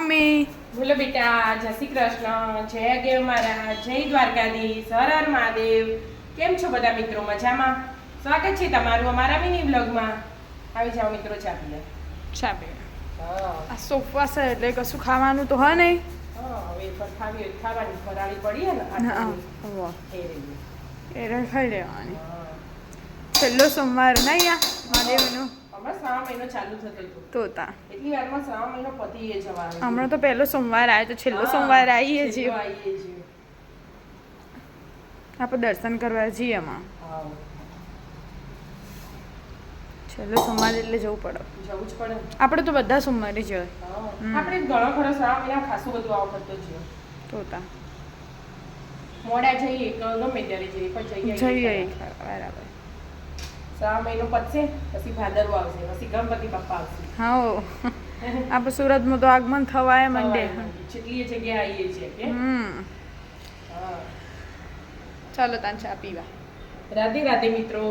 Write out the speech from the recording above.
Mummy. બોલો બેટા, જય શ્રી કૃષ્ણ, જય દેવ મહારાજ, જય દ્વારકાધીશ, હર હર મહાદેવ. કેમ છો બધા મિત્રો? મજામાં? સ્વાગત છે તમારું અમારા મિની બ્લોગમાં. આવી જાઓ મિત્રો, ચા પી લે. ચાલે. હા આ સોફા છે એટલે કશું ખાવાનું તો હા નહીં. હા, હવે પર ખાવી હોય તો ખાવાની, ફરાળી પડી હે ને હા આટલી વાહ એ રહી. એ ખાઈ લેવાની. હા. છેલ્લો સોમવાર નહીં આ મહાદેવનો હમણાં શ્રાવણ મહિનો ચાલુ થતો હતો. તોતા. એટલી વારમાં શ્રાવણ મહિનો પતી જવાનો. હમણાં તો પહેલો સોમવાર આવ્યો તો છેલ્લો સોમવાર આવીએ છીએ. આવીએ છીએ. આપણે દર્શન કરવા જઈએ એમાં. હા, છેલ્લો સોમવાર એટલે જવું પડે. જવું જ પડે ને. આપણે તો બધા સોમવારે જવાય. હા. આપણે ઘણો ખરો શ્રાવણ મહિના ખાસું બધું આ વખત તો છે. તોતા. મોડા જઈએ કે ગમે ત્યારે જઈએ પણ જઈએ બરાબર. શ્રાવણ મહિનો પતશે પછી ભાદરવો આવશે, પછી ગણપતિ બાપ્પા આવશે. હા આપણે સુરતમાં તો આગમન થવાય મંડે. જેટલી જગ્યાએ આવીએ છીએ કે હા. ચાલો તાન ચા પીવા. રાધે રાધે મિત્રો.